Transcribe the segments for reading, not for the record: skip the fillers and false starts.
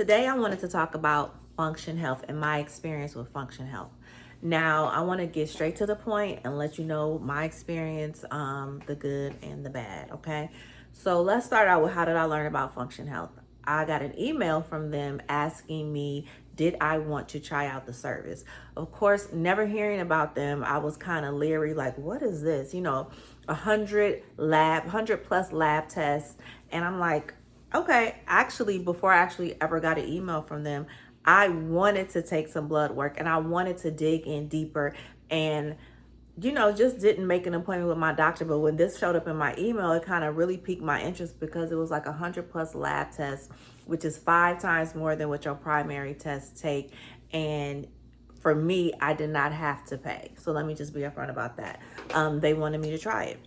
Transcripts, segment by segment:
Today I wanted to talk about Function Health and my experience with Function Health. Now I want to get straight to the point and let you know my experience, the good and the bad, okay? So let's start out with how did I learn about Function Health? I got an email from them asking me, did I want to try out the service? Of course, never hearing about them, I was kind of leery, like, what is this? 100 plus lab tests. And I'm like, okay, actually, before I actually ever got an email from them, I wanted to take some blood work and I wanted to dig in deeper and just didn't make an appointment with my doctor. But when this showed up in my email, it kind of really piqued my interest because it was like 100 plus lab tests, which is 5 times more than what your primary tests take. And for me, I did not have to pay. So let me just be upfront about that. They wanted me to try it.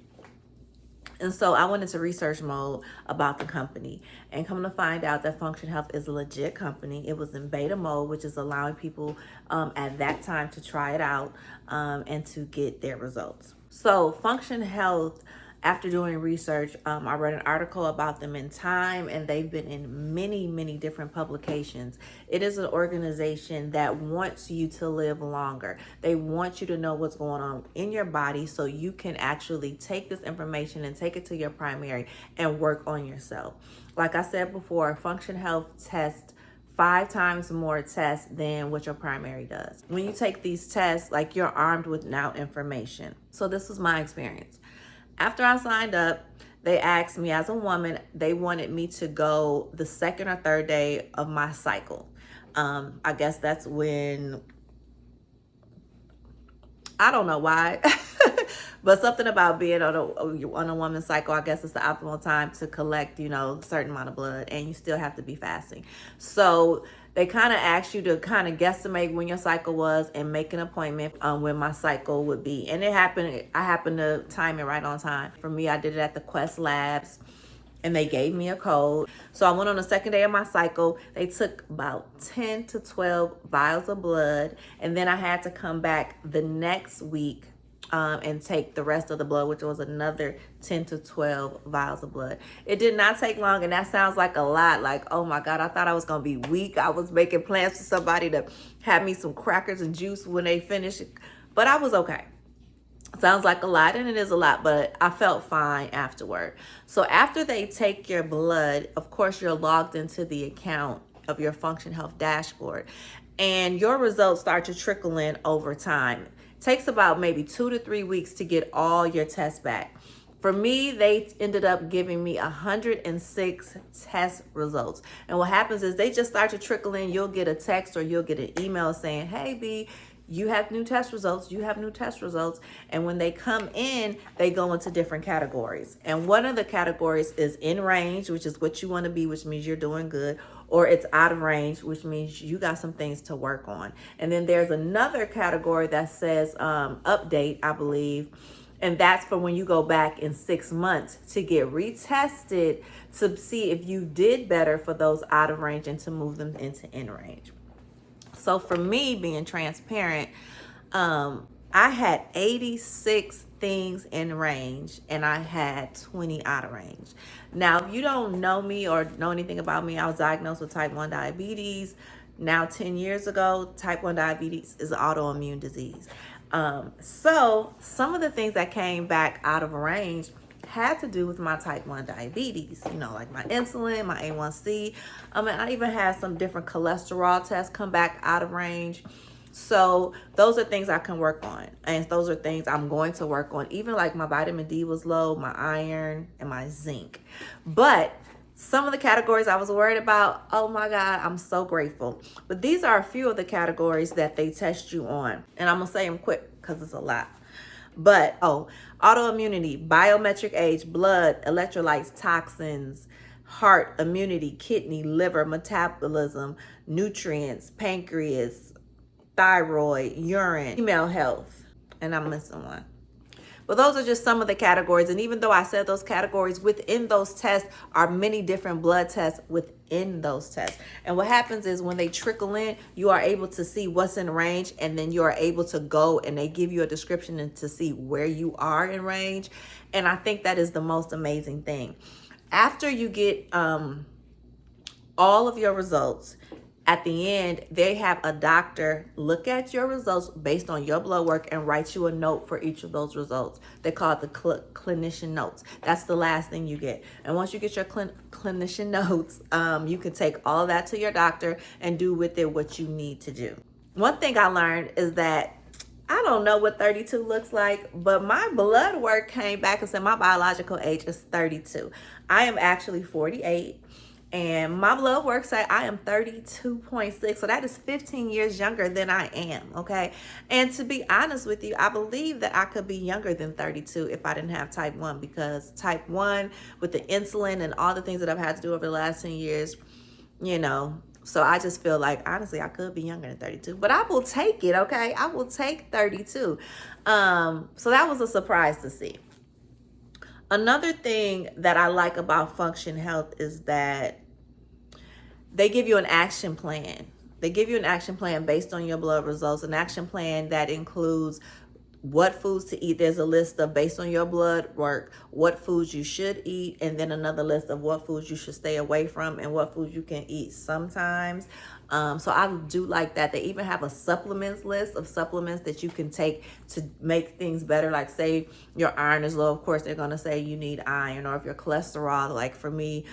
And so I went into research mode about the company and come to find out that Function Health is a legit company. It was in beta mode, which is allowing people at that time to try it out and to get their results. So Function Health, after doing research, I read an article about them in Time, and they've been in many, many different publications. It is an organization that wants you to live longer. They want you to know what's going on in your body so you can actually take this information and take it to your primary and work on yourself. Like I said before, Function Health tests 5 times more tests than what your primary does. When you take these tests, like, you're armed with now information. So this was my experience. After I signed up, they asked me as a woman, they wanted me to go the second or third day of my cycle. I guess that's when, I don't know why, but something about being on a woman's cycle, I guess it's the optimal time to collect, a certain amount of blood, and you still have to be fasting. So they kind of asked you to kind of guesstimate when your cycle was and make an appointment when my cycle would be. And I happened to time it right on time. For me, I did it at the Quest Labs, and they gave me a code. So I went on the second day of my cycle. They took about 10 to 12 vials of blood, and then I had to come back the next week and take the rest of the blood, which was another 10 to 12 vials of blood. It did not take long, and that sounds like a lot. Like, oh my God, I thought I was going to be weak. I was making plans for somebody to have me some crackers and juice when they finish, but I was okay. Sounds like a lot, and it is a lot, but I felt fine afterward. So after they take your blood, of course, you're logged into the account of your Function Health dashboard, and your results start to trickle in over time. Takes about maybe 2 to 3 weeks to get all your tests back. For me, they ended up giving me 106 test results. And what happens is they just start to trickle in. You'll get a text or you'll get an email saying, hey, B, you have new test results. You have new test results. And when they come in, they go into different categories. And one of the categories is in range, which is what you want to be, which means you're doing good, or it's out of range, which means you got some things to work on. And then there's another category that says update, I believe. And that's for when you go back in 6 months to get retested to see if you did better for those out of range and to move them into in range. So for me, being transparent, I had 86 things in range and I had 20 out of range. Now, if you don't know me or know anything about me, I was diagnosed with type 1 diabetes. Now, 10 years ago, type 1 diabetes is an autoimmune disease. So some of the things that came back out of range had to do with my type 1 diabetes, like my insulin, my A1C. And I even had some different cholesterol tests come back out of range. So those are things I can work on. And those are things I'm going to work on. Even like my vitamin D was low, my iron, and my zinc. But some of the categories I was worried about, oh my God, I'm so grateful. But these are a few of the categories that they test you on. And I'm going to say them quick because it's a lot. But, autoimmunity, biometric age, blood, electrolytes, toxins, heart, immunity, kidney, liver, metabolism, nutrients, pancreas, thyroid, urine, female health, and I'm missing one. But those are just some of the categories. And even though I said those categories, within those tests are many different blood tests within those tests. And what happens is when they trickle in, you are able to see what's in range, and then you are able to go and they give you a description and to see where you are in range. And I think that is the most amazing thing. After you get all of your results. At the end, they have a doctor look at your results based on your blood work and write you a note for each of those results. They call it the clinician notes. That's the last thing you get. And once you get your clinician notes, you can take all of that to your doctor and do with it what you need to do. One thing I learned is that I don't know what 32 looks like, but my blood work came back and said my biological age is 32. I am actually 48. And my blood work said I am 32.6. So that is 15 years younger than I am. Okay. And to be honest with you, I believe that I could be younger than 32 if I didn't have type 1, because type 1 with the insulin and all the things that I've had to do over the last 10 years, you know. So I just feel like, honestly, I could be younger than 32, but I will take it. Okay. I will take 32. So that was a surprise to see. Another thing that I like about Function Health is that they give you an action plan. They give you an action plan based on your blood results, an action plan that includes what foods to eat. There's a list of, based on your blood work, what foods you should eat, and then another list of what foods you should stay away from and what foods you can eat sometimes. So I do like that. They even have a supplements list of supplements that you can take to make things better. Like say your iron is low, of course they're going to say you need iron. Or if your cholesterol, like for me,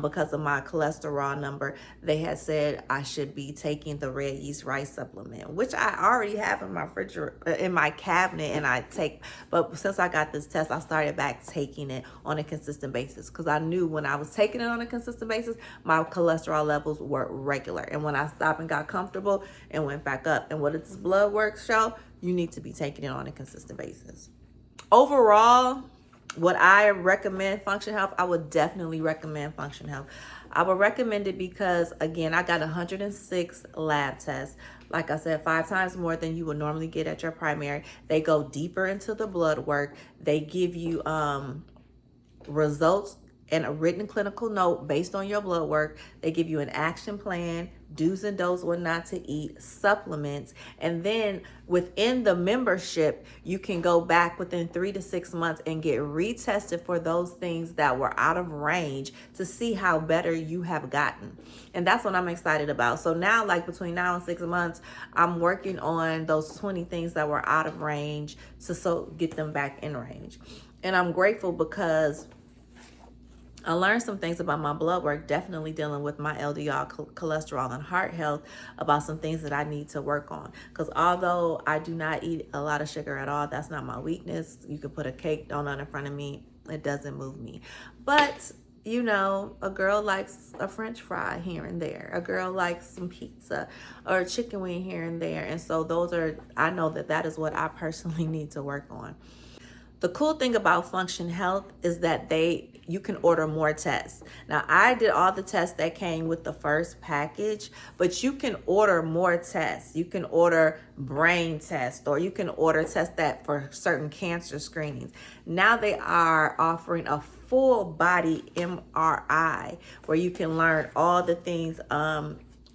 because of my cholesterol number, they had said I should be taking the red yeast rice supplement, which I already have in my refrigerator, in my cabinet, and I take. But since I got this test, I started back taking it on a consistent basis, because I knew when I was taking it on a consistent basis, my cholesterol levels were regular. And when I stopped and got comfortable, and went back up. And what does this blood work show? You need to be taking it on a consistent basis. Overall, would I recommend Function Health? I would definitely recommend Function Health. I would recommend it because, again, I got 106 lab tests. Like I said, 5 times more than you would normally get at your primary. They go deeper into the blood work. They give you results and a written clinical note based on your blood work. They give you an action plan, do's and don'ts, what not to eat, supplements. And then within the membership, you can go back within 3 to 6 months and get retested for those things that were out of range to see how better you have gotten. And that's what I'm excited about. So now, like between now and 6 months, I'm working on those 20 things that were out of range to get them back in range. And I'm grateful because I learned some things about my blood work, definitely dealing with my LDL, cholesterol, and heart health, about some things that I need to work on. Because although I do not eat a lot of sugar at all, that's not my weakness. You could put a cake donut in front of me. It doesn't move me. But, you know, a girl likes a French fry here and there. A girl likes some pizza or a chicken wing here and there. And so I know that is what I personally need to work on. The cool thing about Function Health is that you can order more tests. Now, I did all the tests that came with the first package, but you can order more tests. You can order brain tests, or you can order tests that for certain cancer screenings. Now they are offering a full body MRI where you can learn all the things,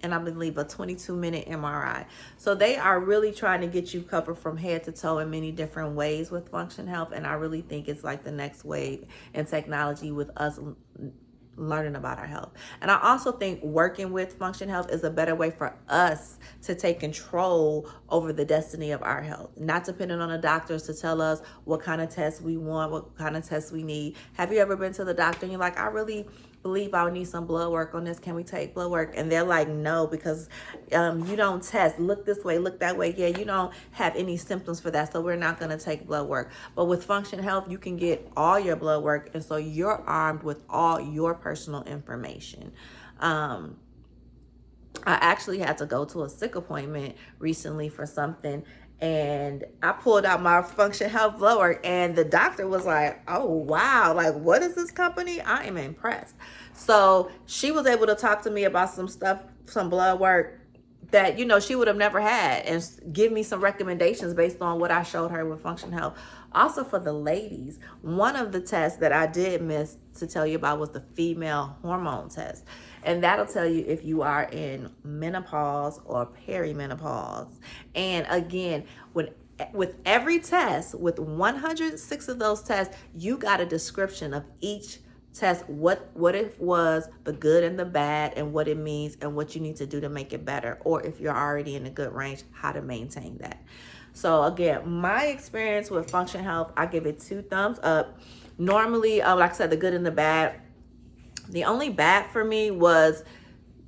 and I believe a 22-minute MRI. So they are really trying to get you covered from head to toe in many different ways with Function Health. And I really think it's like the next wave in technology with us learning about our health. And I also think working with Function Health is a better way for us to take control over the destiny of our health, not depending on the doctors to tell us what kind of tests we want, what kind of tests we need. Have you ever been to the doctor and you're like, I really believe I would need some blood work on this. Can we take blood work? And they're like, no, because you don't test. Look this way, look that way. Yeah, you don't have any symptoms for that, so we're not going to take blood work. But with Function Health, you can get all your blood work, and so you're armed with all your personal information. I actually had to go to a sick appointment recently for something, and I pulled out my Function Health blood work, and the doctor was like, oh, wow, like, what is this company? I am impressed. So she was able to talk to me about some stuff, some blood work that, you know, she would have never had, and give me some recommendations based on what I showed her with Function Health. Also, for the ladies, one of the tests that I did miss to tell you about was the female hormone test. And that'll tell you if you are in menopause or perimenopause. And again, with every test, with 106 of those tests, you got a description of each test what it was, the good and the bad, and what it means and what you need to do to make it better, or if you're already in a good range, how to maintain that. So again, my experience with Function Health, I give it 2 thumbs up. Normally, like I said, the good and the bad. The only bad for me was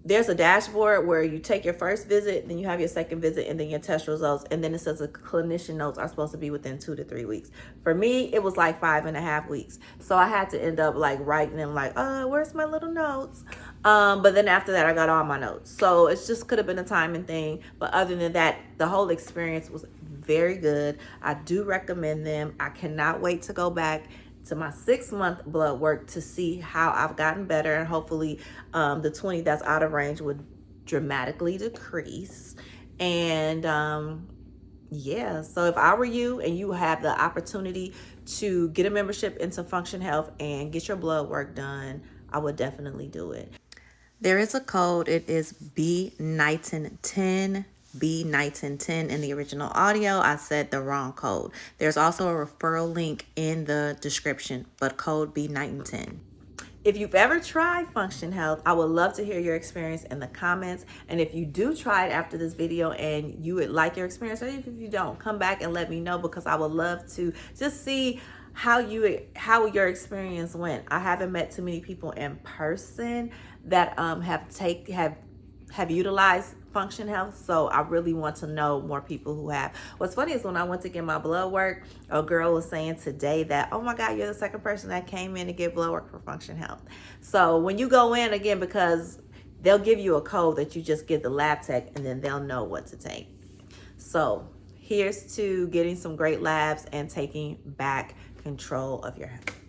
there's a dashboard where you take your first visit, then you have your second visit, and then your test results, and then it says the clinician notes are supposed to be within 2 to 3 weeks. For me, it was like 5.5 weeks. So I had to end up like writing them like, where's my little notes? But then after that, I got all my notes. So it just could have been a timing thing. But other than that, the whole experience was very good. I do recommend them. I cannot wait to go back to my 6-month blood work to see how I've gotten better, and hopefully the 20 that's out of range would dramatically decrease. And yeah, so if I were you and you have the opportunity to get a membership into Function Health and get your blood work done, I would definitely do it. There is a code. It is B1910. B1910 in the original audio. I said the wrong code. There's also a referral link in the description, but code B1910. If you've ever tried Function Health, I would love to hear your experience in the comments. And if you do try it after this video and you would like your experience, or if you don't, come back and let me know, because I would love to just see how your experience went. I haven't met too many people in person that have utilized Function Health, so I really want to know more people who have. What's funny is when I went to get my blood work, a girl was saying today that, oh my God, you're the second person that came in to get blood work for Function Health. So when you go in, again, because they'll give you a code that you just give the lab tech, and then they'll know what to take. So here's to getting some great labs and taking back control of your health.